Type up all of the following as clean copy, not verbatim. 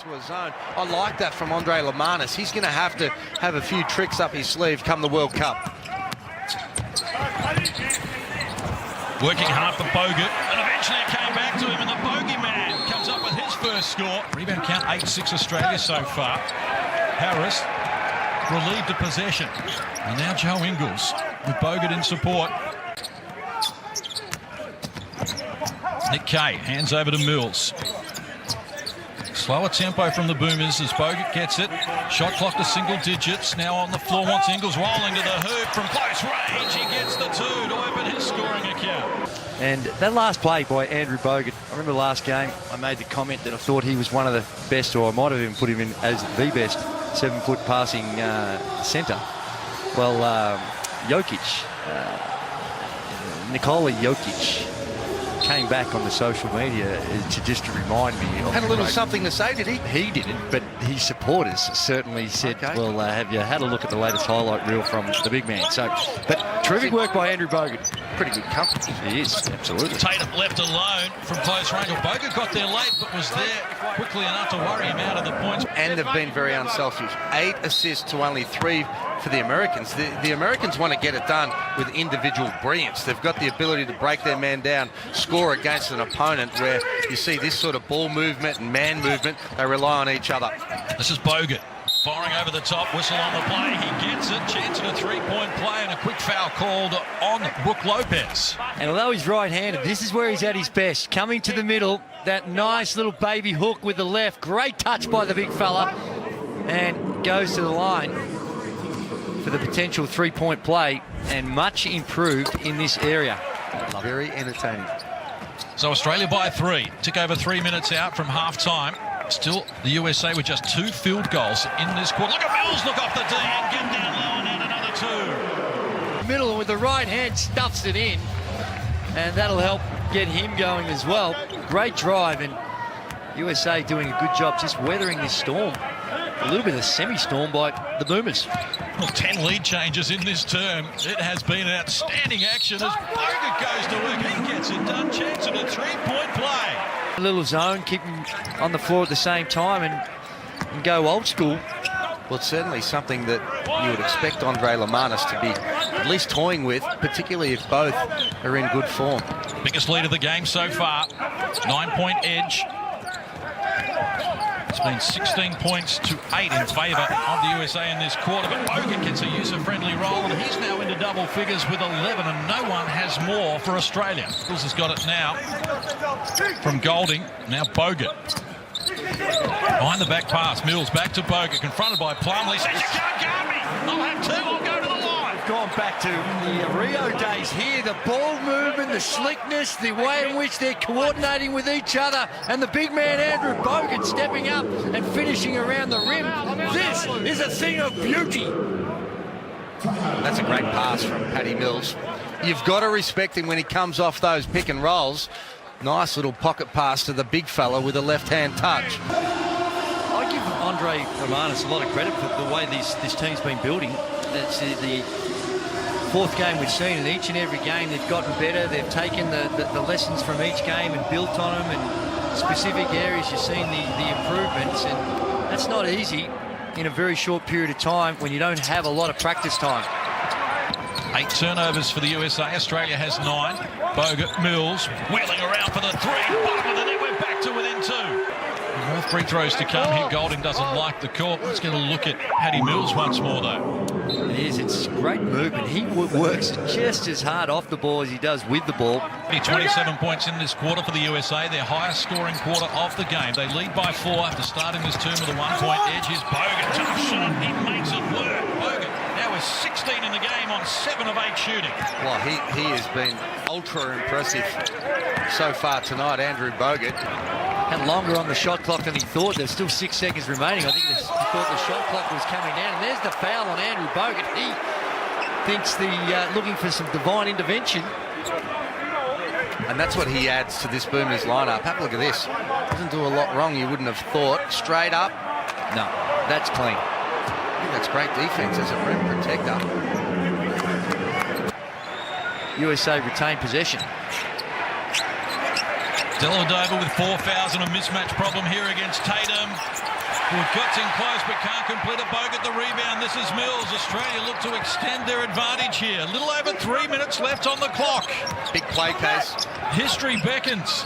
to a zone. I like that from Andre Lamanis. He's going to have a few tricks up his sleeve come the World Cup. Working hard for Bogut, and eventually it came back to him, and the Bogeyman comes up with his first score. Rebound count 8-6 Australia so far. Harris relieved of possession. And now Joe Ingles with Bogut in support. Nick Kay hands over to Mills. Slower tempo from the Boomers as Bogut gets it. Shot clock to single digits. Now on the floor wants Ingles rolling to the hoop from close range. He gets the two to open his scoring account. And that last play by Andrew Bogut, I remember last game I made the comment that I thought he was one of the best, or I might have even put him in as the best 7-foot passing centre. Well, Nikola Jokic came back on the social media to remind me of... Had a little something to say, did he? He didn't, but his supporters certainly said, okay, well, have you had a look at the latest highlight reel from the big man? So, but terrific work by Andrew Bogut. Pretty good company. He is, absolutely. Tatum left alone from close range. Bogut got there late, but was there quickly enough to worry him out of the points. And they've been very unselfish. 8 assists to only 3 for the Americans. The Americans want to get it done with individual brilliance. They've got the ability to break their man down, score against an opponent where you see this sort of ball movement and man movement. They rely on each other. This is Bogut firing over the top, whistle on the play. He gets it, chance at a three-point play, and a quick foul called on Brook Lopez. And although he's right-handed, this is where he's at his best. Coming to the middle, that nice little baby hook with the left. Great touch by the big fella. And goes to the line for the potential three-point play, and much improved in this area. Very entertaining. So Australia by 3. Tick over 3 minutes out from half-time. Still the USA with just 2 field goals in this quarter. Look at Mills look off the D and get down low and add another 2. Middle with the right hand stuffs it in, and that'll help get him going as well. Great drive, and USA doing a good job just weathering this storm. A little bit of a semi-storm by the Boomers. Well, 10 lead changes in this term. It has been an outstanding action as Bogut goes to work. He gets it done. Chance at a three-point play. A little zone, keep him on the floor at the same time and go old school. Well, it's certainly something that you would expect Andre Lamanis to be at least toying with, particularly if both are in good form. Biggest lead of the game so far. 9-point edge. It's been 16 points to 8 in favour of the USA in this quarter, but Bogut gets a user-friendly roll, and he's now into double figures with 11, and no one has more for Australia. Mills has got it now from Golding. Now Bogut. Behind the back pass, Mills back to Bogut, confronted by Plumlee. Says, you can't guard me. I'll have 2. I'll go to the line. Gone back to the Rio days here. The ball movement, the slickness, the way in which they're coordinating with each other, and the big man Andrew Bogut stepping up and finishing around the rim. This is a thing of beauty. That's a great pass from Paddy Mills. You've got to respect him when he comes off those pick and rolls. Nice little pocket pass to the big fella with a left-hand touch. I give Andre Lamanis a lot of credit for the way this team's been building. That's the 4th game we've seen, and each and every game they've gotten better. They've taken the lessons from each game and built on them, and specific areas you've seen the improvements, and that's not easy in a very short period of time when you don't have a lot of practice time. 8 turnovers for the USA. Australia has 9. Bogut, Mills, wheeling around for the 3. Bottom of the net, we're back to within 2. More free throws to come here. Golding doesn't like the call. Let's get a look at Paddy Mills once more, though. It is. It's great movement. He works just as hard off the ball as he does with the ball. 27 points in this quarter for the USA, their highest scoring quarter of the game. They lead by 4 after starting this term with a 1-point edge. Here's Bogut. Tough shot. He makes it work. Bogut now is 16 in the game on 7 of 8 shooting. Well, he has been ultra impressive so far tonight, Andrew Bogut. Had longer on the shot clock than he thought. There's still 6 seconds remaining. I think he thought the shot clock was coming down. And there's the foul on Andrew Bogut. He thinks looking for some divine intervention. And that's what he adds to this Boomers lineup. Have a look at this. Doesn't do a lot wrong, you wouldn't have thought. Straight up. No, that's clean. I think that's great defense as a rim protector. USA retain possession. Dellavedova with 4 fouls and a mismatch problem here against Tatum. Well, gets in close but can't complete it. Bogut the rebound. This is Mills. Australia look to extend their advantage here. A little over 3 minutes left on the clock. Big play case. History beckons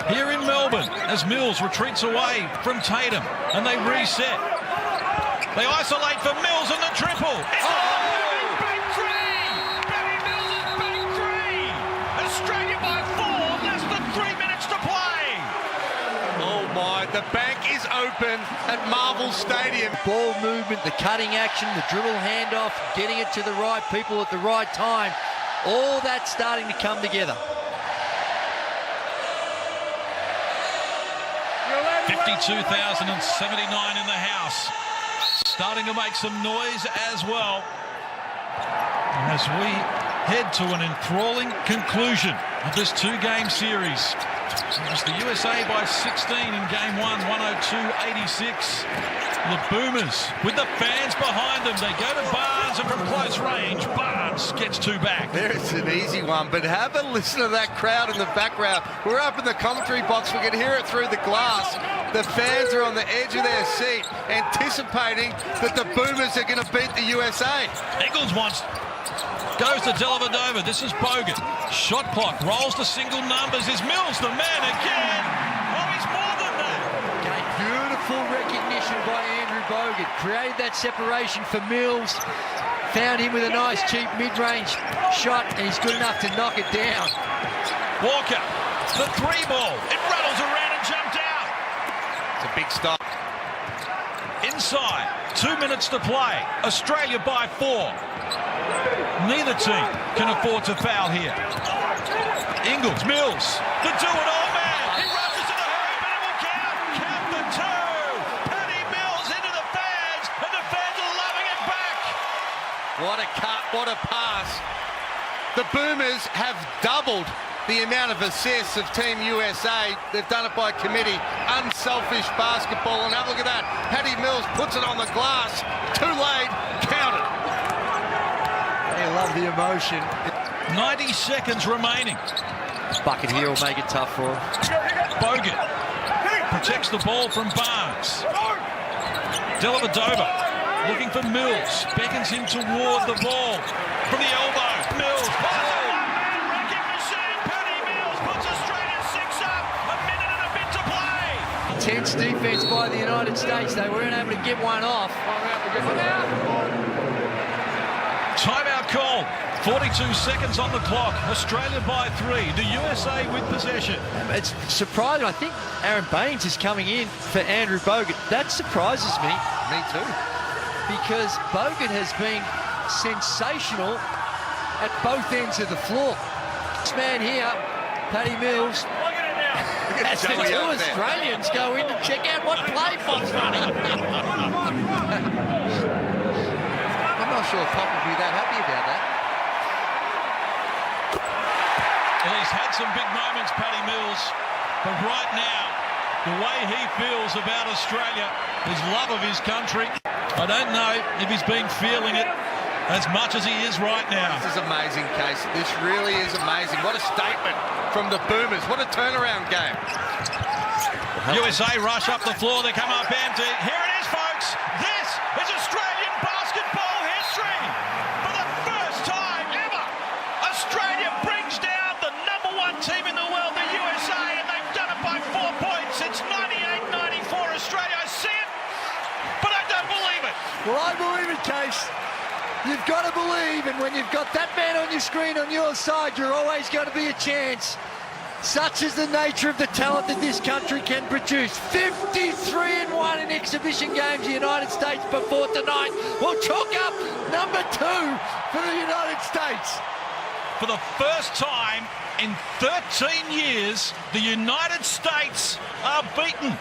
here in Melbourne as Mills retreats away from Tatum and they reset. They isolate for Mills and the triple. Bang three! Barry Mills has banged three! Australia by 4, less than 3 minutes to play. Oh my, the bank is open at Marvel Stadium. Ball movement, the cutting action, the dribble handoff, getting it to the right people at the right time. All that's starting to come together. 52,079 in the house. Starting to make some noise as well. And as we head to an enthralling conclusion of this two-game series. It was the USA by 16 in game 1, 102-86. The Boomers with the fans behind them. They go to Barnes, and from close range, Barnes gets two back. There's an easy one, but have a listen to that crowd in the background. We're up in the commentary box. We can hear it through the glass. The fans are on the edge of their seat, anticipating that the Boomers are going to beat the USA. Eagles goes to Dellavedova. This is Bogut. Shot clock rolls to single numbers. Is Mills the man again? Oh, he's more than that. Okay, beautiful recognition by Andrew Bogut. Created that separation for Mills. Found him with a nice cheap mid-range shot, and he's good enough to knock it down. Walker, the three ball. It rattles around and jumped out. It's a big stop. Inside, 2 minutes to play. Australia by 4. Neither team can afford to foul here. Ingles, Mills, the do-it-all man. He rushes to the hurry, but it will count. Count the two. Paddy Mills into the fans, and the fans are loving it back. What a cut, what a pass. The Boomers have doubled the amount of assists of Team USA. They've done it by committee. Unselfish basketball, and have a look at that. Paddy Mills puts it on the glass. Too late, count it. They love the emotion. 90 seconds remaining. Bucket here will make it tough for him. Bogut protects the ball from Barnes. Dellavedova looking for Mills. Beckons him toward the ball. From the elbow, Mills. Wrecking machine. Paddy Mills puts Australia 6 up. A minute and a bit to play. Intense defense by the United States. They weren't able to get one off. Timeout call. 42 seconds on the clock. Australia by 3. The USA with possession. It's surprising. I think Aaron Baines is coming in for Andrew Bogut. That surprises me. Me too. Because Bogut has been sensational at both ends of the floor. This man here, Paddy Mills, as the two Australians go in to check out what play Fox running. I'm not sure Pop would be that happy about that. Well, he's had some big moments, Paddy Mills, but right now, the way he feels about Australia, his love of his country, I don't know if he's been feeling it as much as he is right now. This is amazing, Case. This really is amazing. What a statement from the Boomers. What a turnaround game. USA rush up the floor. They come up empty. Here it is, folks. This is Australian basketball history. For the first time ever, Australia brings down the #1 team in the world, the USA, and they've done it by 4 points. It's 98-94 Australia. I see it, but I don't believe it. Well, I believe it, Case. You've got to believe, and when you've got that man on your screen on your side, you're always going to be a chance. Such is the nature of the talent that this country can produce. 53-1 in exhibition games. The United States before tonight will chalk up #2 for the United States. For the first time in 13 years, the United States are beaten.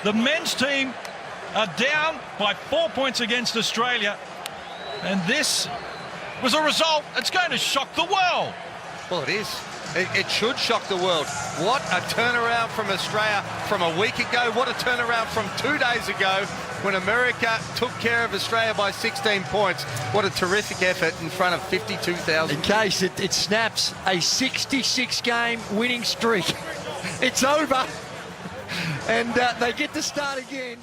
The men's team are down by 4 points against Australia. And this was a result that's going to shock the world. Well, it is. It should shock the world. What a turnaround from Australia from a week ago. What a turnaround from 2 days ago when America took care of Australia by 16 points. What a terrific effort in front of 52,000. In case it snaps a 66-game winning streak. It's over. And they get to start again.